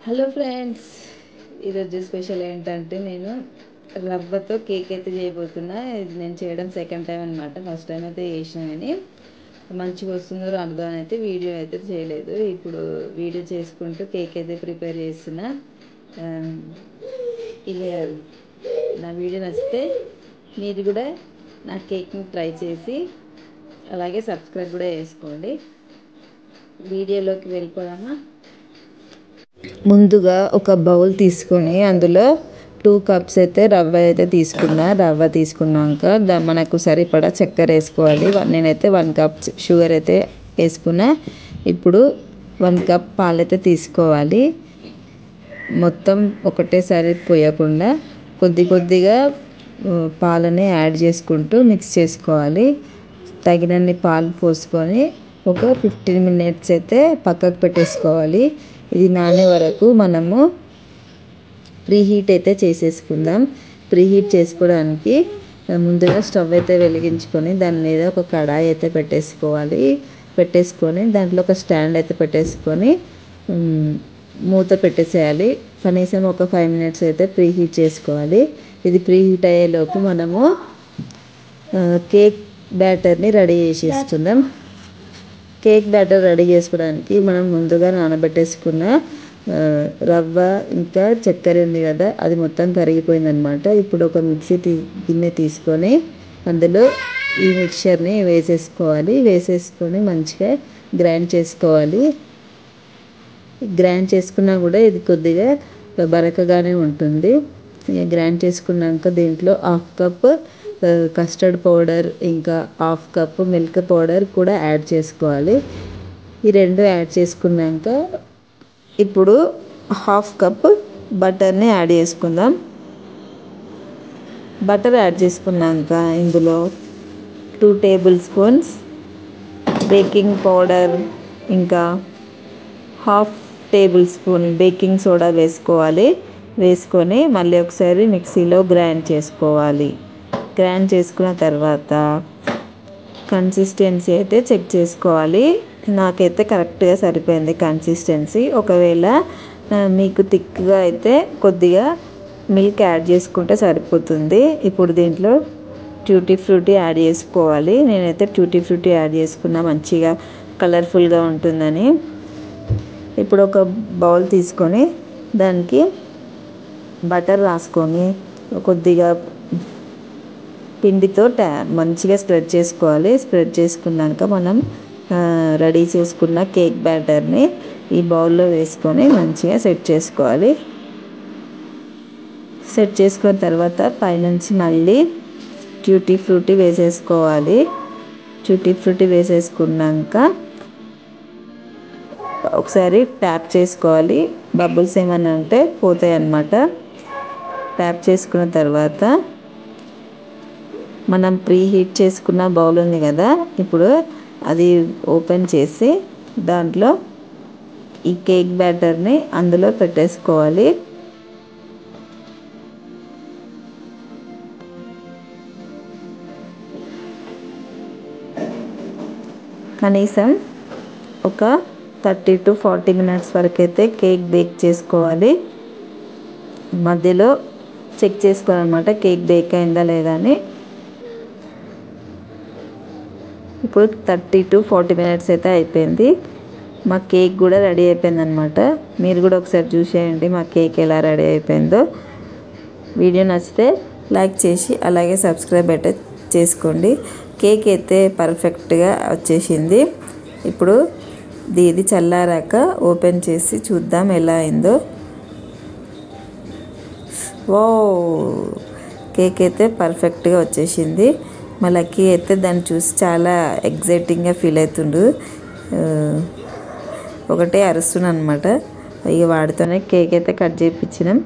Hello friends, ఈరోజు special ఏంటంటే నేను రవ్వతో కేక్ అయితే చేయబోతున్నా. ఇది నేను చేయడం సెకండ్ టైం అనమాట. ఫస్ట్ టైం అయితే చేసినా కానీ మంచిగా వస్తుందో రాదో అని అయితే వీడియో అయితే చేయలేదు. ఇప్పుడు వీడియో చేసుకుంటూ కేక్ అయితే ప్రిపేర్ చేస్తున్నా. ఇలా నా వీడియో నచ్చితే మీరు కూడా నా కేక్ని ట్రై చేసి అలాగే సబ్స్క్రైబ్ కూడా చేసుకోండి. వీడియోలోకి వెళ్ళిపోదామా? ముందుగా ఒక బౌల్ తీసుకొని అందులో 2 కప్స్ అయితే రవ్వ అయితే తీసుకున్నా. రవ్వ తీసుకున్నాక మనకు సరిపడా చక్కెర వేసుకోవాలి. నేనైతే 1 కప్ షుగర్ అయితే వేసుకున్నా. ఇప్పుడు 1 కప్ పాలైతే తీసుకోవాలి. మొత్తం ఒకటేసారి పోయకుండా కొద్ది కొద్దిగా పాలని యాడ్ చేసుకుంటూ మిక్స్ చేసుకోవాలి. తగినన్ని పాలు పోసుకొని ఒక 15 మినిట్స్ అయితే పక్కకు పెట్టేసుకోవాలి. ఇది నానే వరకు మనము ప్రీహీట్ అయితే చేసేసుకుందాం. ప్రీహీట్ చేసుకోవడానికి ముందుగా స్టవ్ అయితే వెలిగించుకొని దాని మీద ఒక కడాయి అయితే పెట్టేసుకొని దాంట్లో ఒక స్టాండ్ అయితే పెట్టేసుకొని మూత పెట్టేసేయాలి. కనీసం ఒక 5 మినిట్స్ అయితే ప్రీహీట్ చేసుకోవాలి. ఇది ప్రీహీట్ అయ్యేలోపు మనము కేక్ బ్యాటర్ని రెడీ చేసేసుకుందాం. కేక్ బ్యాటర్ రెడీ చేసుకోవడానికి మనం ముందుగా నానబెట్టేసుకున్న రవ్వ ఇంకా చక్కెర ఉంది కదా, అది మొత్తం కరిగిపోయిందనమాట. ఇప్పుడు ఒక మిక్సీ గిన్నె తీసుకొని అందులో ఈ మిక్చర్ని వేసేసుకొని మంచిగా గ్రైండ్ చేసుకోవాలి. గ్రైండ్ చేసుకున్నా కూడా ఇది కొద్దిగా బరకగానే ఉంటుంది. గ్రైండ్ చేసుకున్నాక దీంట్లో 1/2 కప్ కస్టర్డ్ పౌడర్ ఇంకా 1/2 కప్ మిల్క్ పౌడర్ కూడా యాడ్ చేసుకోవాలి. ఈ రెండు యాడ్ చేసుకున్నాక ఇప్పుడు 1/2 కప్ బటర్ని యాడ్ చేసుకుందాం. బటర్ యాడ్ చేసుకున్నాక ఇందులో 2 టేబుల్ స్పూన్స్ బేకింగ్ పౌడర్ ఇంకా 1/2 టేబుల్ స్పూన్ బేకింగ్ సోడా వేసుకొని మళ్ళీ ఒకసారి మిక్సీలో గ్రైండ్ చేసుకోవాలి. గ్రైండ్ చేసుకున్న తర్వాత కన్సిస్టెన్సీ అయితే చెక్ చేసుకోవాలి. నాకైతే కరెక్ట్గా సరిపోయింది కన్సిస్టెన్సీ. ఒకవేళ మీకు థిక్గా అయితే కొద్దిగా మిల్క్ యాడ్ చేసుకుంటే సరిపోతుంది. ఇప్పుడు దీంట్లో ట్యూటీ ఫ్రూటీ యాడ్ చేసుకోవాలి. నేనైతే ట్యూటీ ఫ్రూటీ యాడ్ చేసుకున్నా, మంచిగా కలర్ఫుల్గా ఉంటుందని. ఇప్పుడు ఒక బౌల్ తీసుకొని దానికి బటర్ రాసుకొని కొద్దిగా పిండితో మంచిగా స్ప్రెడ్ చేసుకోవాలి. స్ప్రెడ్ చేసుకున్నాక మనం రెడీ చేసుకున్న కేక్ బ్యాటర్ని ఈ బౌల్లో వేసుకొని మంచిగా సెట్ చేసుకోవాలి. సెట్ చేసుకున్న తర్వాత పైనుంచి మళ్ళీ ట్యూటీ ఫ్రూటీ వేసేసుకోవాలి. ట్యూటీ ఫ్రూటీ వేసేసుకున్నాక ఒకసారి ట్యాప్ చేసుకోవాలి. బబుల్స్ ఏమన్నా ఉంటే పోతాయి అన్నమాట. ట్యాప్ చేసుకున్న తర్వాత మనం ప్రీహీట్ చేసుకున్న బౌల్ ఉంది కదా, ఇప్పుడు అది ఓపెన్ చేసి దాంట్లో ఈ కేక్ బ్యాటర్ని అందులో పెట్టేసుకోవాలి. కనీసం ఒక 30 to 40 మినిట్స్ వరకు అయితే కేక్ బేక్ చేసుకోవాలి. మధ్యలో చెక్ చేసుకోవాలన్నమాట కేక్ బేక్ అయిందా లేదా అని. ఇప్పుడు 30 to 40 మినిట్స్ అయితే అయిపోయింది. మా కేక్ కూడా రెడీ అయిపోయింది అనమాట. మీరు కూడా ఒకసారి చూసేయండి మా కేక్ ఎలా రెడీ అయిపోయిందో. వీడియో నచ్చితే లైక్ చేసి అలాగే సబ్స్క్రైబ్ అయితే చేసుకోండి. కేక్ అయితే పర్ఫెక్ట్గా వచ్చేసింది. ఇప్పుడు ఇది చల్లారాక ఓపెన్ చేసి చూద్దాం ఎలా అయిందో. ఓ, కేక్ అయితే పర్ఫెక్ట్గా వచ్చేసింది. మా లక్కీ అయితే దాన్ని చూసి చాలా ఎగ్జైటింగ్గా ఫీల్ అవుతుండు. ఒకటే అరుస్తున్నాను అనమాట. ఇక వాడితోనే కేక్ అయితే కట్ చేయించినాం.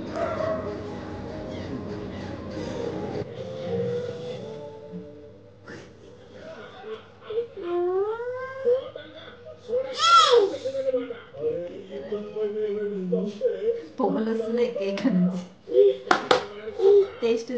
పొగలు వస్తున్నాయి కేక్ నుంచి. టేస్ట్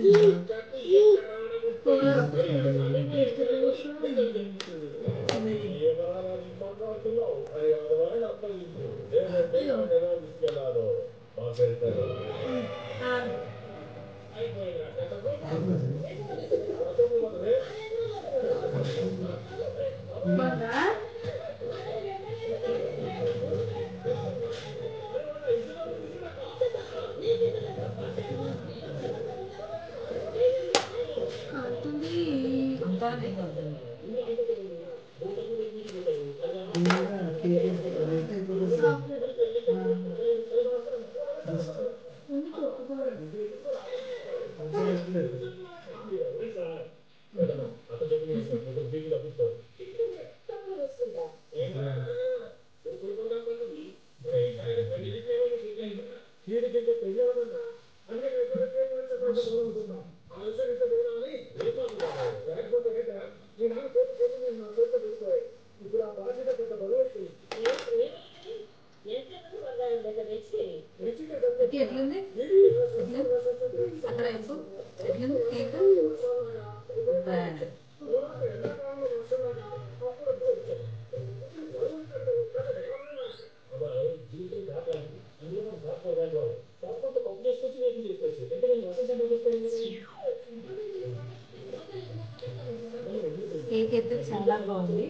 కేక్ అయితే చాలా బాగుంది.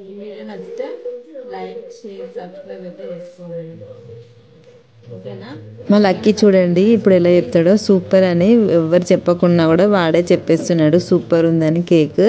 ఈ వీడియో నచ్చితే లైక్ షేర్ సబ్స్క్రైబ్ అయితే చేసుకోండి. ఓకేనా? మా లక్కీ చూడండి ఇప్పుడు ఎలా చెప్తాడో, సూపర్ అని ఎవరు చెప్పకున్నా కూడా వాడే చెప్పేస్తున్నాడు సూపర్ ఉందని కేక్.